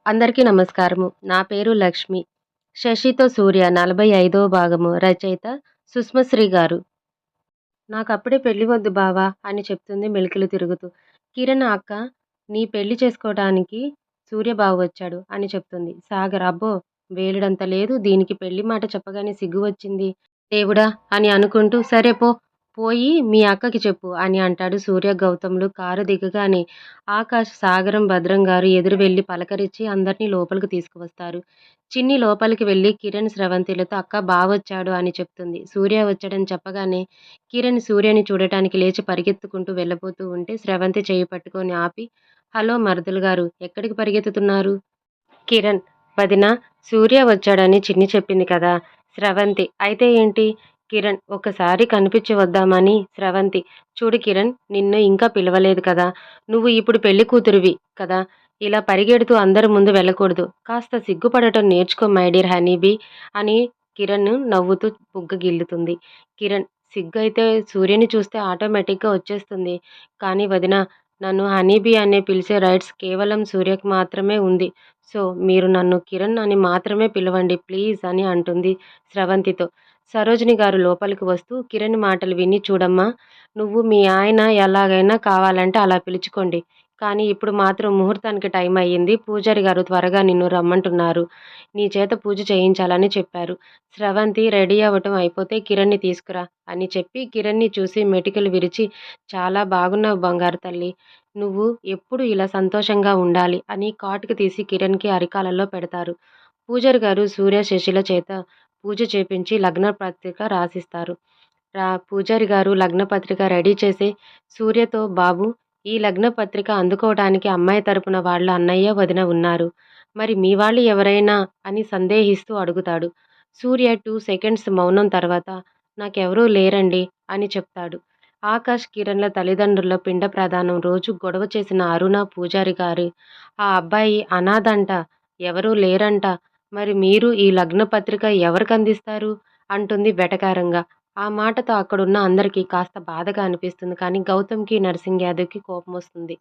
అందరికీ నమస్కారము. నా పేరు లక్ష్మి. 'శశితో సూర్య' 45వ భాగము రచయిత సుష్మశ్రీ గారు. నాకప్పుడే పెళ్లి వద్దు బావా అని చెప్తుంది మెలికలు తిరుగుతూ. కిరణ్ అక్క నీ పెళ్లి చేసుకోవడానికి సూర్య బావ వచ్చాడు అని చెప్తుంది. సాగర్ అబ్బో! వేలుడంత లేదు దీనికి పెళ్లి మాట చెప్పగానే సిగ్గు వచ్చింది. దేవుడా! అని అనుకుంటూ సరే పో! పోయి మీ అక్కకి చెప్పు అని అంటాడు సూర్య గౌతమ్‌లు కారు దిగగానే ఆకాష్, సాగరం, భద్రం గారు ఎదురు వెళ్లి పలకరించి అందరినీ లోపలికి తీసుకువస్తారు. చిన్ని లోపలికి వెళ్లి కిరణ్, స్రవంతిలతో అక్క బావొచ్చాడు అని చెప్తుంది. సూర్య వచ్చాడని చెప్పగానే కిరణ్ సూర్యని చూడటానికి లేచి పరిగెత్తుకుంటూ వెళ్ళబోతూ ఉంటే స్రవంతి చెయ్యి పట్టుకొని ఆపి హలో మరుదులు గారు ఎక్కడికి పరిగెత్తుతున్నారు? కిరణ్ వదినా సూర్య వచ్చాడని చిన్ని చెప్పింది కదా. స్రవంతి అయితే ఏంటి? కిరణ్ ఒకసారి కనిపించి వద్దామని. స్రవంతి చూడు కిరణ్ నిన్ను ఇంకా పిలవలేదు కదా. నువ్వు ఇప్పుడు పెళ్లి కూతురివి కదా. ఇలా పరిగెడుతూ అందరి ముందు వెళ్ళకూడదు. కాస్త సిగ్గుపడటం నేర్చుకో మై డియర్ హనీబీ అని కిరణ్ నవ్వుతూ బుగ్గ గిల్లుతుంది. కిరణ్ సిగ్గు అయితే సూర్యని చూస్తే ఆటోమేటిక్గా వచ్చేస్తుంది. కానీ వదినా నన్ను హనీబీ అనే పిలిచే రైట్స్ కేవలం సూర్యకి మాత్రమే ఉంది. సో మీరు నన్ను కిరణ్ అని మాత్రమే పిలవండి ప్లీజ్ అని అంటుంది స్రవంతితో. సరోజిని గారు లోపలికి వస్తూ కిరణ్ మాటలు విని చూడమ్మా నువ్వు మీ ఆయన ఎలాగైనా కావాలంటే అలా పిలుచుకోండి. కానీ ఇప్పుడు మాత్రం ముహూర్తానికి టైం అయ్యింది. పూజారి గారు త్వరగా నిన్ను రమ్మంటున్నారు. నీ చేత పూజ చేయించాలని చెప్పారు. స్రవంతి రెడీ అవ్వటం అయిపోతే కిరణ్‌ని తీసుకురా అని చెప్పి కిరణ్‌ని చూసి మెటికలు విరిచి చాలా బాగున్నావు బంగారు తల్లి. నువ్వు ఎప్పుడు ఇలా సంతోషంగా ఉండాలి అని కాటుక తీసి కిరణ్‌కి అరికాళ్ళలో పెడతారు. పూజారి గారు సూర్య, శశిల చేత పూజ చేపించి లగ్న పత్రిక రాసిస్తారు. పూజారి గారు లగ్న పత్రిక రెడీ చేసి సూర్యతో బాబు ఈ లగ్న పత్రిక అందుకోవడానికి అమ్మాయి తరపున వాళ్ళ అన్నయ్య, వదిన ఉన్నారు. మరి మీ వాళ్ళు ఎవరైనా అని సందేహిస్తూ అడుగుతాడు. సూర్య 2 సెకండ్స్ మౌనం తర్వాత నాకెవరూ లేరండి అని చెప్తాడు. ఆకాష్, కిరణ్‌ల తల్లిదండ్రుల పిండ ప్రదానం రోజు గొడవ చేసిన అరుణ పూజారి గారు ఆ అబ్బాయి అనాథంట, ఎవరూ లేరంట. మరి మీరు ఈ లగ్న పత్రిక ఎవరికందిస్తారు? అంటుంది వెటకారంగా. ఆ మాటతో అక్కడున్న అందరికీ కాస్త బాధగా అనిపిస్తుంది. కానీ గౌతమ్‌కి, నర్సింగ్ యాదవ్‌కి కోపమొస్తుంది.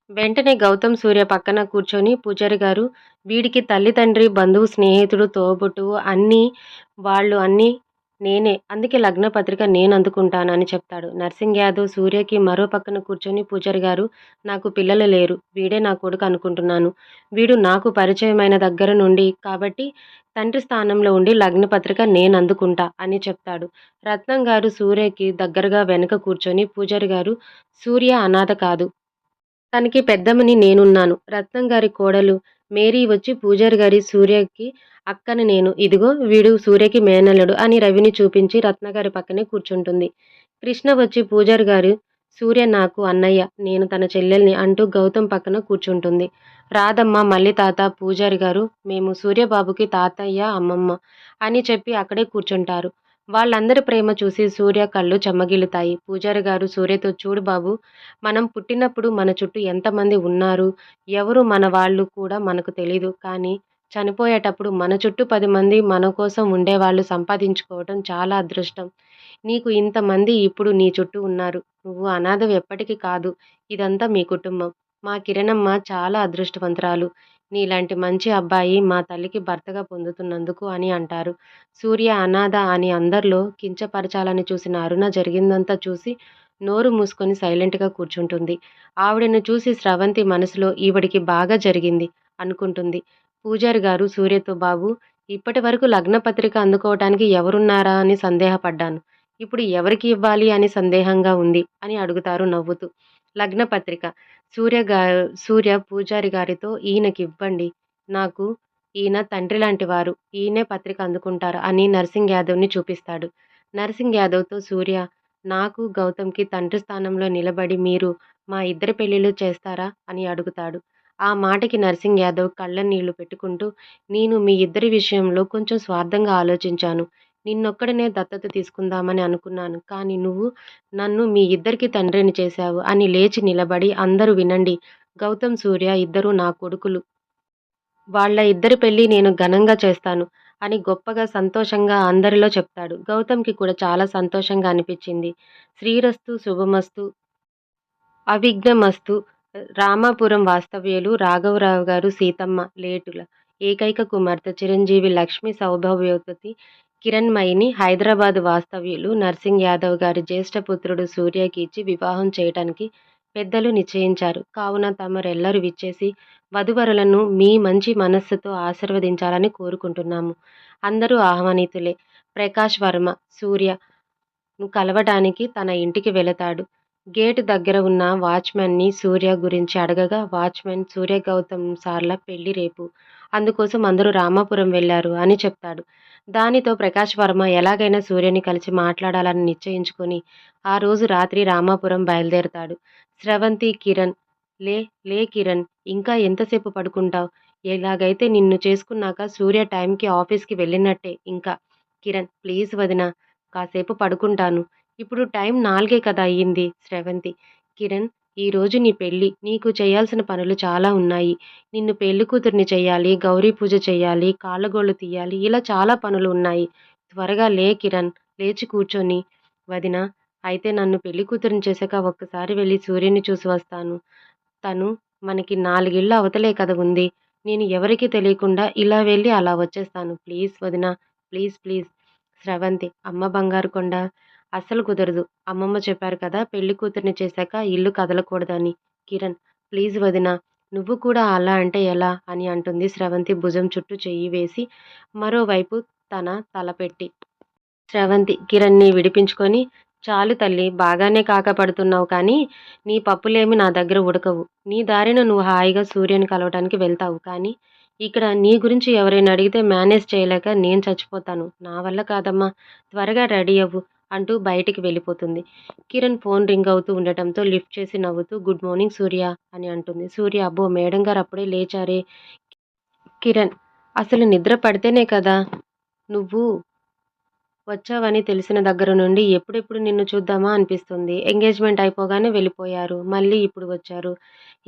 వెంటనే గౌతమ్, సూర్య పక్కన కూర్చొని పూజారి గారు వీడికి తల్లి, తండ్రి, బంధువు, స్నేహితుడు, తోబుట్టువు అన్నీ నేనే. అందుకే లగ్న పత్రిక నేనందుకుంటాను అని చెప్తాడు. నర్సింగ్ యాదవ్ సూర్యకి మరో పక్కన కూర్చొని పూజారి గారు నాకు పిల్లలు లేరు. వీడే నా కొడుకు అనుకుంటున్నాను. వీడు నాకు పరిచయమైన దగ్గర నుండి కాబట్టి తండ్రి స్థానంలో ఉండి లగ్న పత్రిక నేనందుకుంటా అని చెప్తాడు. రత్నం గారు సూర్యకి దగ్గరగా వెనక కూర్చొని పూజారి గారు సూర్య అనాథ కాదు. తనకి పెద్దమ్మని నేనున్నాను. రత్నం గారి కోడలు మేరీ వచ్చి పూజారి గారి సూర్యకి అక్కని నేను. ఇదిగో వీడు సూర్యకి మేనల్లుడు అని రవిని చూపించి రత్నగారి పక్కనే కూర్చుంటుంది. కృష్ణ వచ్చి పూజారి గారు సూర్య నాకు అన్నయ్య. నేను తన చెల్లెల్ని అంటూ గౌతమ్ పక్కన కూర్చుంటుంది. రాధమ్మ, మల్లి తాత, పూజారి గారు మేము సూర్యబాబుకి తాతయ్య, అమ్మమ్మ అని చెప్పి అక్కడే కూర్చుంటారు. వాళ్ళందరి ప్రేమ చూసి సూర్య కళ్ళు చెమ్మగిల్లుతాయి. పూజారి గారు సూర్యతో చూడు బాబు మనం పుట్టినప్పుడు మన చుట్టూ ఎంతమంది ఉన్నారు, ఎవరు మన వాళ్ళు కూడా మనకు తెలీదు. కానీ చనిపోయేటప్పుడు మన చుట్టూ 10 మంది మన కోసం ఉండేవాళ్ళు సంపాదించుకోవటం చాలా అదృష్టం. నీకు ఇంతమంది ఇప్పుడు నీ చుట్టూ ఉన్నారు. నువ్వు అనాథవి ఎప్పటికి కాదు. ఇదంతా మీ కుటుంబం. మా కిరణమ్మ చాలా అదృష్టవంతురాలు. నీలాంటి మంచి అబ్బాయి మా తల్లికి భర్తగా పొందుతున్నందుకు అని అంటారు. సూర్య అనాథ అని అందరిలో కించపరచాలని చూసిన అరుణ జరిగిందంతా చూసి నోరు మూసుకొని సైలెంట్‌గా కూర్చుంటుంది. ఆవిడను చూసి స్రవంతి మనసులో ఈవిడికి బాగా జరిగింది అనుకుంటుంది. పూజారి గారు సూర్యతో బాబు ఇప్పటి వరకు లగ్న పత్రిక అందుకోవటానికి ఎవరున్నారా అని సందేహపడ్డాను. ఇప్పుడు ఎవరికి ఇవ్వాలి అని సందేహంగా ఉంది అని అడుగుతారు నవ్వుతూ. లగ్న పత్రిక సూర్య పూజారి గారితో ఈయనకివ్వండి. నాకు ఈయన తండ్రి లాంటి వారు. ఈయనే పత్రిక అందుకుంటారు అని నర్సింగ్ యాదవ్‌ని చూపిస్తాడు. నర్సింగ్ యాదవ్‌తో సూర్య నాకు, గౌతమ్‌కి తండ్రి స్థానంలో నిలబడి మీరు మా ఇద్దరి పెళ్ళిళ్ళు చేస్తారా? అని అడుగుతాడు. ఆ మాటకి నర్సింగ్ యాదవ్ కళ్ళనీళ్లు పెట్టుకుంటూ నేను మీ ఇద్దరి విషయంలో కొంచెం స్వార్థంగా ఆలోచించాను. నిన్నొక్కడినే దత్తత తీసుకుందామని అనుకున్నాను. కానీ నువ్వు నన్ను మీ ఇద్దరికీ తండ్రిని చేశావు అని లేచి నిలబడి అందరూ వినండి. గౌతమ్, సూర్య ఇద్దరూ నా కొడుకులు. వాళ్ళ ఇద్దరి పెళ్లి నేను ఘనంగా చేస్తాను అని గొప్పగా సంతోషంగా అందరిలో చెప్తాడు. గౌతమ్‌కి కూడా చాలా సంతోషంగా అనిపించింది. శ్రీరస్తు శుభమస్తు అవిఘ్నమస్తు రామాపురం వాస్తవ్యులు రాఘవరావు గారు సీతమ్మ లేటుల ఏకైక కుమార్తె చిరంజీవి లక్ష్మి సౌభాగ్యవతి కిరణ్మయిని హైదరాబాద్ వాస్తవ్యులు నర్సింగ్ యాదవ్ గారి జ్యేష్ఠపుత్రుడు సూర్యకి ఇచ్చి వివాహం చేయటానికి పెద్దలు నిశ్చయించారు. కావున తమరెల్లరూ విచ్చేసి వధూవరులను మీ మంచి మనస్సుతో ఆశీర్వదించాలని కోరుకుంటున్నాము. అందరూ ఆహ్వానితులే. ప్రకాష్ వర్మ సూర్యను కలవటానికి తన ఇంటికి వెళతాడు. గేటు దగ్గర ఉన్న వాచ్‌మెన్‌ని సూర్య గురించి అడగగా వాచ్‌మెన్ సూర్య గౌతమ్ సార్ల పెళ్లి రేపు. అందుకోసం అందరూ రామాపురం వెళ్లారు అని చెప్తాడు. దానితో ప్రకాష్ వర్మ ఎలాగైనా సూర్యని కలిసి మాట్లాడాలని నిశ్చయించుకొని ఆ రోజు రాత్రి రామాపురం బయలుదేరతాడు. స్రవంతి కిరణ్ లే లే కిరణ్ ఇంకా ఎంతసేపు పడుకుంటావ్? ఎలాగైతే నిన్ను చేసుకున్నాక సూర్య టైంకి ఆఫీస్‌కి వెళ్ళినట్టే ఇంకా. కిరణ్ ప్లీజ్ వదినా కాసేపు పడుకుంటాను. ఇప్పుడు టైం 4 కదా అయ్యింది. స్రవంతి కిరణ్ ఈరోజు నీ పెళ్లి. నీకు చేయాల్సిన పనులు చాలా ఉన్నాయి. నిన్ను పెళ్లి కూతురిని చెయ్యాలి, గౌరీ పూజ చెయ్యాలి, కాళ్ళగోళ్ళు తీయాలి ఇలా చాలా పనులు ఉన్నాయి. త్వరగా లే కిరణ్ లేచి కూర్చొని వదినా అయితే నన్ను పెళ్లి కూతురిని చేశాక ఒక్కసారి వెళ్ళి సూర్యుని చూసి వస్తాను. తను మనకి 4 ఇళ్ల అవతలే కదా ఉంది. నేను ఎవరికీ తెలియకుండా ఇలా వెళ్ళి అలా వచ్చేస్తాను. ప్లీజ్ వదినా ప్లీజ్ ప్లీజ్. స్రవంతి అమ్మ బంగారు కొండ అస్సలు కుదరదు. అమ్మమ్మ చెప్పారు కదా పెళ్లి కూతురిని చేశాక ఇల్లు కదలకూడదని. కిరణ్ ప్లీజ్ వదినా నువ్వు కూడా అలా అంటే ఎలా అని అంటుంది స్రవంతి భుజం చుట్టూ చెయ్యి వేసి మరోవైపు తన తల పెట్టి. స్రవంతి కిరణ్‌ని విడిపించుకొని చాలు తల్లీ బాగానే కాకపడుతున్నావు కానీ నీ పప్పులేమి నా దగ్గర ఉడకవు. నీ దారిన నువ్వు హాయిగా సూర్యని కలవటానికి వెళ్తావు. కానీ ఇక్కడ నీ గురించి ఎవరైనా అడిగితే మేనేజ్ చేయలేక నేను చచ్చిపోతాను. నా వల్ల కాదమ్మా! త్వరగా రెడీ అవ్వు అంటూ బయటికి వెళ్ళిపోతుంది. కిరణ్ ఫోన్ రింగ్ అవుతూ ఉండటంతో లిఫ్ట్ చేసి నవ్వుతూ గుడ్ మార్నింగ్ సూర్య అని అంటుంది. సూర్య అబ్బో మేడం గారు అప్పుడే లేచారే. కిరణ్ అసలు నిద్ర పడితేనే కదా నువ్వు వచ్చావని తెలిసిన దగ్గర నుండి ఎప్పుడెప్పుడు నిన్ను చూద్దామా అనిపిస్తుంది. ఎంగేజ్‌మెంట్ అయిపోగానే వెళ్ళిపోయారు. మళ్ళీ ఇప్పుడు వచ్చారు.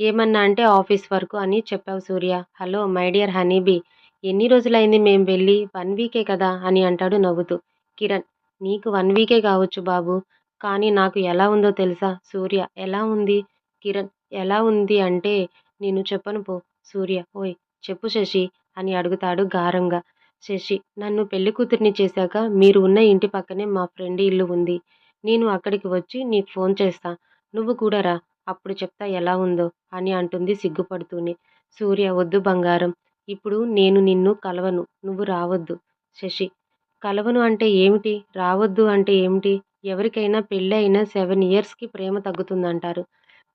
ఏమన్నా అంటే ఆఫీస్ వర్కు అని చెప్పావు సూర్య. హలో మై డియర్ హనీబీ ఎన్ని రోజులైంది మేం వెళ్ళి? 1 వీకే కదా అని అంటాడు నవ్వుతూ. కిరణ్ నీకు 1 వీకే కావచ్చు బాబూ. కానీ నాకు ఎలా ఉందో తెలుసా? సూర్య ఎలా ఉంది? కిరణ్ ఎలా ఉంది అంటే నేను చెప్పను పో. సూర్య ఓయ్ చెప్పు శశి అని అడుగుతాడు గారంగా. శశి నన్ను పెళ్లి కూతురిని చేశాక మీరు ఉన్న ఇంటి పక్కనే మా ఫ్రెండ్ ఇల్లు ఉంది. నేను అక్కడికి వచ్చి నీకు ఫోన్ చేస్తా. నువ్వు కూడా రా. అప్పుడు చెప్తా ఎలా ఉందో అని అంటుంది సిగ్గుపడుతూనే. సూర్య వద్దు బంగారం. ఇప్పుడు నేను నిన్ను కలవను. నువ్వు రావద్దు. శశి కలవను అంటే ఏమిటి? రావద్దు అంటే ఏమిటి? ఎవరికైనా పెళ్లి అయిన 7 ఇయర్స్‌కి ప్రేమ తగ్గుతుందంటారు.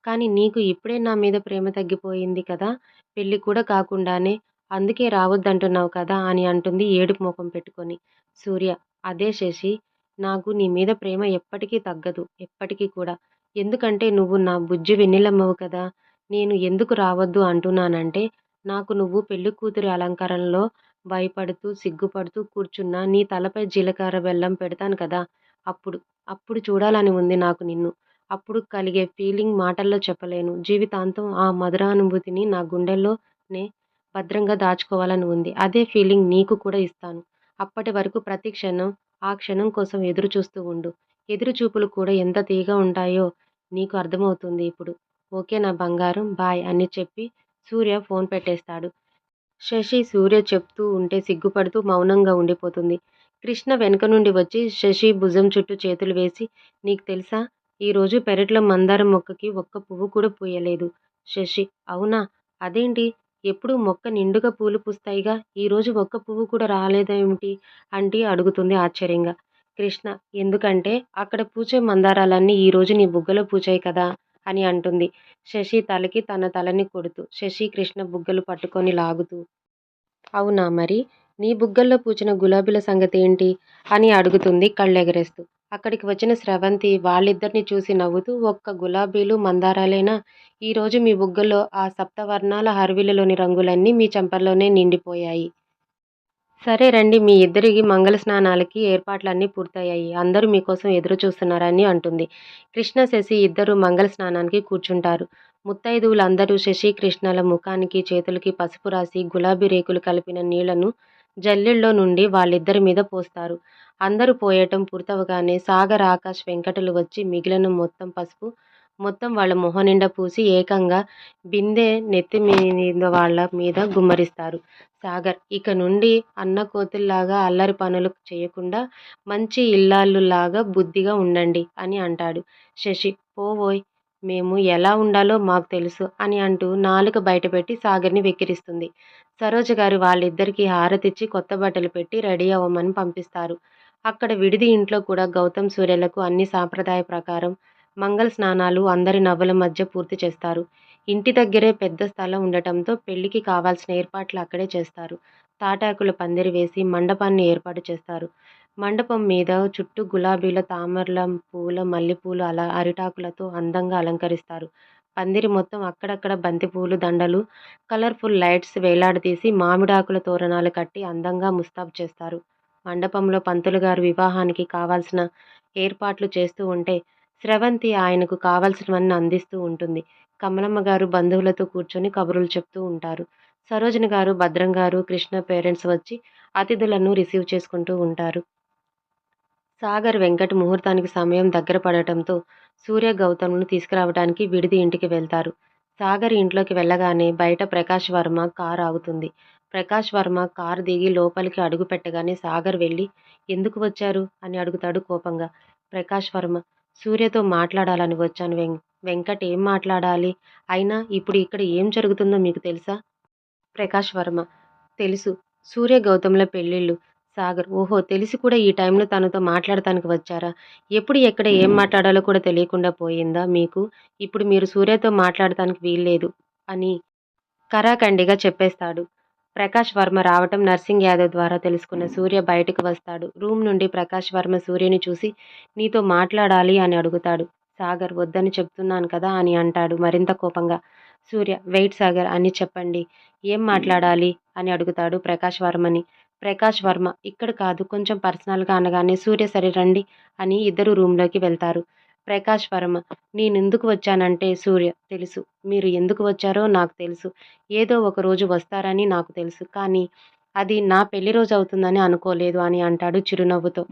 కానీ నీకు ఇప్పుడే నా మీద ప్రేమ తగ్గిపోయింది కదా! పెళ్లి కూడా కాకుండానే. అందుకే రావద్దంటున్నావు కదా! అని అంటుంది ఏడుపు మొఖం పెట్టుకొని. సూర్య అదే శశి. నాకు నీ మీద ప్రేమ ఎప్పటికీ తగ్గదు. ఎప్పటికీ కూడా. ఎందుకంటే నువ్వు నా బుజ్జి వెన్నెలమ్మవు కదా! నేను ఎందుకు రావద్దు అంటున్నానంటే నాకు నువ్వు పెళ్లి కూతురి అలంకారంలో భయపడుతూ, సిగ్గుపడుతూ కూర్చున్నా నీ తలపై జీలకర్ర బెల్లం పెడతాను కదా! అప్పుడు, అప్పుడు చూడాలని ఉంది నాకు నిన్ను. అప్పుడు కలిగే ఫీలింగ్ మాటల్లో చెప్పలేను. జీవితాంతం ఆ మధురానుభూతిని నా గుండెల్లోనే భద్రంగా దాచుకోవాలని ఉంది. అదే ఫీలింగ్ నీకు కూడా ఇస్తాను. అప్పటి వరకు ప్రతి క్షణం ఆ క్షణం కోసం ఎదురు చూస్తూ ఉండు. ఎదురు చూపులు కూడా ఎంత తీయగా ఉంటాయో నీకు అర్థమవుతుంది ఇప్పుడు. ఓకే నా బంగారం బాయ్ అని చెప్పి సూర్య ఫోన్ పెట్టేస్తాడు. శశి సూర్య చెప్తూ ఉంటే సిగ్గుపడుతూ మౌనంగా ఉండిపోతుంది. కృష్ణ వెనక నుండి వచ్చి శశి భుజం చుట్టూ చేతులు వేసి నీకు తెలుసా? ఈరోజు పెరట్లో మందారం మొక్కకి ఒక్క పువ్వు కూడా పూయలేదు. శశి అవునా? అదేంటి? ఎప్పుడూ మొక్క నిండుగా పూలు పూస్తాయిగా. ఈరోజు ఒక్క పువ్వు కూడా రాలేదేమిటి? అంటీ అడుగుతుంది ఆశ్చర్యంగా. కృష్ణ ఎందుకంటే అక్కడ పూచే మందారాలన్నీ ఈరోజు నీ బుగ్గలో పూచాయి కదా! అని అంటుంది. శశి తలకి తన తలని కొడుతూ. శశి కృష్ణ బుగ్గలు పట్టుకొని లాగుతూ. అవునా మరి? నీ బుగ్గల్లో పూచిన గులాబీల సంగతేంటి? అని అడుగుతుంది కళ్ళెగరేస్తూ. అక్కడికి వచ్చిన స్రవంతి వాళ్ళిద్దరిని చూసి నవ్వుతూ ఒక్క గులాబీలు, మందారాలేనా? ఈరోజు మీ బుగ్గల్లో ఆ సప్తవర్ణాల హరివిల్లులోని రంగులన్నీ మీ చెంపల్లోనే నిండిపోయాయి. సరే రండి మీ ఇద్దరికి మంగళ స్నానాలకి ఏర్పాట్లన్నీ పూర్తయ్యాయి. అందరూ మీకోసం ఎదురు చూస్తున్నారని అంటుంది. కృష్ణ, శశి ఇద్దరూ మంగళ స్నానానికి కూర్చుంటారు. ముత్తైదువులందరూ శశి, కృష్ణల ముఖానికి, చేతులకి పసుపు రాసి గులాబీ రేకులు కలిపిన నీళ్లను జల్లెడలో నుండి వాళ్ళిద్దరి మీద పోస్తారు. అందరూ పోయటం పూర్తవగానే సాగర్, ఆకాష్, వెంకటలు వచ్చి మిగిలిన మొత్తం పసుపు మొత్తం వాళ్ళ మొహం నిండా పూసి ఏకంగా బిందె నెత్తి మీద వాళ్ళ మీద గుమ్మరిస్తారు. సాగర్ ఇక నుండి అన్నకోతుల్లాగా అల్లరి పనులు చేయకుండా మంచి ఇల్లాలులాగా బుద్ధిగా ఉండండి అని అంటాడు. శశి పోవోయ్! మేము ఎలా ఉండాలో మాకు తెలుసు అని అంటూ నాలుక బయటపెట్టి సాగర్‌ని వెక్కిరిస్తుంది. సరోజ గారు వాళ్ళిద్దరికీ హారతిచ్చి కొత్త బట్టలు పెట్టి రెడీ అవ్వమని పంపిస్తారు. అక్కడ విడిది ఇంట్లో కూడా గౌతమ్, సూర్యలకు అన్ని సాంప్రదాయ ప్రకారం మంగళ స్నానాలు అందరి నవ్వుల మధ్య పూర్తి చేస్తారు. ఇంటి దగ్గరే పెద్ద స్థలం ఉండటంతో పెళ్లికి కావాల్సిన ఏర్పాట్లు అక్కడే చేస్తారు. తాటాకుల పందిరి వేసి మండపాన్ని ఏర్పాటు చేస్తారు. మండపం మీద చుట్టూ గులాబీల, తామరల పూల, మల్లెపూలు అలా అరిటాకులతో అందంగా అలంకరిస్తారు. పందిరి మొత్తం అక్కడక్కడ బంతిపూలు దండలు, కలర్ఫుల్ లైట్స్ వేలాడదీసి మామిడాకుల తోరణాలు కట్టి అందంగా ముస్తాబు చేస్తారు. మండపంలో పంతులు గారు వివాహానికి కావాల్సిన ఏర్పాట్లు చేస్తూ ఉంటే స్రవంతి ఆయనకు కావాల్సినవన్నీ అందిస్తూ ఉంటుంది. కమలమ్మ గారు బంధువులతో కూర్చొని కబుర్లు చెప్తూ ఉంటారు. సరోజిని గారు, భద్రం గారు, కృష్ణ పేరెంట్స్ వచ్చి అతిథులను రిసీవ్ చేసుకుంటూ ఉంటారు. సాగర్, వెంకట్ ముహూర్తానికి సమయం దగ్గర పడటంతో సూర్య, గౌతమ్‌ను తీసుకురావడానికి విడిది ఇంటికి వెళ్తారు. సాగర్ ఇంట్లోకి వెళ్ళగానే బయట ప్రకాష్ వర్మ కారు ఆగుతుంది. ప్రకాష్ వర్మ కారు దిగి లోపలికి అడుగుపెట్టగానే సాగర్ వెళ్ళి ఎందుకు వచ్చారు అని అడుగుతాడు కోపంగా. ప్రకాష్ వర్మ సూర్యతో మాట్లాడాలని వచ్చాను వెంకట్ ఏం మాట్లాడాలి? అయినా ఇప్పుడు ఇక్కడ ఏం జరుగుతుందో మీకు తెలుసా? ప్రకాష్ వర్మ తెలుసు. సూర్య, గౌతమ్‌ల పెళ్ళిళ్ళు. సాగర్ ఓహో! తెలిసి కూడా ఈ టైంలో తనతో మాట్లాడటానికి వచ్చారా? ఎప్పుడు ఎక్కడ ఏం మాట్లాడాలో కూడా తెలియకుండా పోయిందా మీకు? ఇప్పుడు మీరు సూర్యతో మాట్లాడటానికి వీల్లేదు అని ఖరాఖండిగా చెప్పేస్తాడు. ప్రకాష్ వర్మ రావటం నర్సింగ్ యాదవ్ ద్వారా తెలుసుకున్న సూర్య బయటకు వస్తాడు. రూమ్ నుండి ప్రకాష్ వర్మ సూర్యని చూసి నీతో మాట్లాడాలి అని అడుగుతాడు. సాగర్ వద్దని చెప్తున్నాను కదా అని అంటాడు మరింత కోపంగా. సూర్య వెయిట్ సాగర్ అని చెప్పండి. ఏం మాట్లాడాలి అని అడుగుతాడు ప్రకాష్ వర్మని. ప్రకాష్ వర్మ ఇక్కడ కాదు కొంచెం పర్సనల్‌గా అనగానే సూర్య సరే రండి అని ఇద్దరు రూమ్‌లోకి వెళ్తారు. ప్రకాష్ వర్మ నేనెందుకు వచ్చానంటే సూర్య తెలుసు. మీరు ఎందుకు వచ్చారో నాకు తెలుసు. ఏదో ఒక రోజు వస్తారని నాకు తెలుసు. కానీ అది నా పెళ్లి రోజు అవుతుందని అనుకోలేదు అని అంటాడు చిరునవ్వుతో.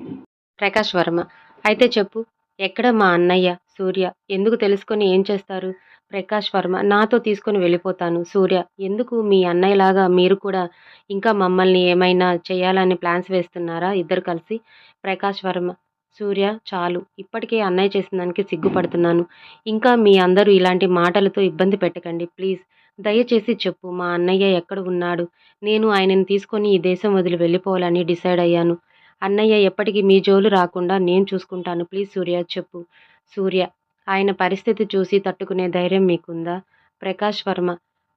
ప్రకాష్ వర్మ అయితే చెప్పు. ఎక్కడ మా అన్నయ్య? సూర్య ఎందుకు తెలుసుకొని ఏం చేస్తారు? ప్రకాష్ వర్మ నాతో తీసుకొని వెళ్ళిపోతాను. సూర్య ఎందుకు మీ అన్నయ్యలాగా మీరు కూడా ఇంకా మమ్మల్ని ఏమైనా చేయాలని ప్లాన్స్ వేస్తున్నారా ఇద్దరు కలిసి? ప్రకాష్ వర్మ సూర్య చాలు. ఇప్పటికే అన్నయ్య చేసిన దానికి సిగ్గుపడుతున్నాను. ఇంకా మీ అందరూ ఇలాంటి మాటలతో ఇబ్బంది పెట్టకండి ప్లీజ్. దయచేసి చెప్పు మా అన్నయ్య ఎక్కడ ఉన్నాడు? నేను ఆయనని తీసుకొని ఈ దేశం వదిలి వెళ్ళిపోవాలని డిసైడ్ అయ్యాను. అన్నయ్య ఎప్పటికీ మీ జోలు రాకుండా నేను చూసుకుంటాను. ప్లీజ్ సూర్య చెప్పు. సూర్య ఆయన పరిస్థితి చూసి తట్టుకునే ధైర్యం మీకుందా? ప్రకాష్ వర్మ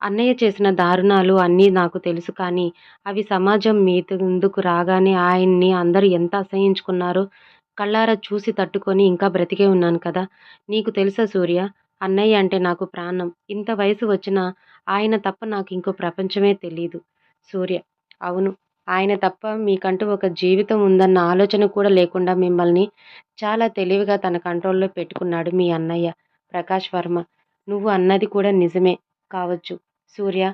అన్నయ్య చేసిన దారుణాలు అన్నీ నాకు తెలుసు కానీ అవి సమాజం మీ ముందుకు రాగానే ఆయన్ని అందరూ ఎంత అసహ్యించుకున్నారో కళ్ళారా చూసి తట్టుకొని ఇంకా బ్రతికే ఉన్నాను కదా! నీకు తెలుసా సూర్య అన్నయ్య అంటే నాకు ప్రాణం. ఇంత వయసు వచ్చినా ఆయన తప్ప నాకు ఇంకో ప్రపంచమే తెలీదు. సూర్య అవును. ఆయన తప్ప మీకంటూ ఒక జీవితం ఉందన్న ఆలోచన కూడా లేకుండా మిమ్మల్ని చాలా తెలివిగా తన కంట్రోల్‌లో పెట్టుకున్నాడు మీ అన్నయ్య. ప్రకాష్ వర్మ నువ్వు అన్నది కూడా నిజమే కావచ్చు సూర్య.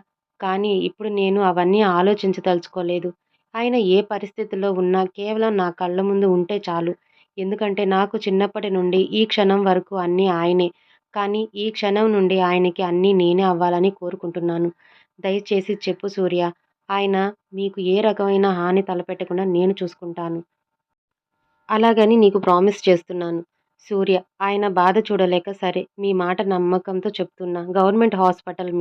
కానీ ఇప్పుడు నేను అవన్నీ ఆలోచించదలుచుకోలేదు. ఆయన ఏ పరిస్థితిలో ఉన్నా కేవలం నా కళ్ళ ముందు ఉంటే చాలు. ఎందుకంటే నాకు చిన్నప్పటి నుండి ఈ క్షణం వరకు అన్నీ ఆయనే. కానీ ఈ క్షణం నుండి ఆయనకి అన్నీ నేనే అవ్వాలని కోరుకుంటున్నాను. దయచేసి చెప్పు సూర్య. ఆయన మీకు ఏ రకమైన హాని తలపెట్టకుండా నేను చూసుకుంటాను. అలాగని నీకు ప్రామిస్ చేస్తున్నాను. సూర్య ఆయన బాధ చూడలేక సరే మీ మాట నమ్మకంతో చెప్తున్నా. Government hospital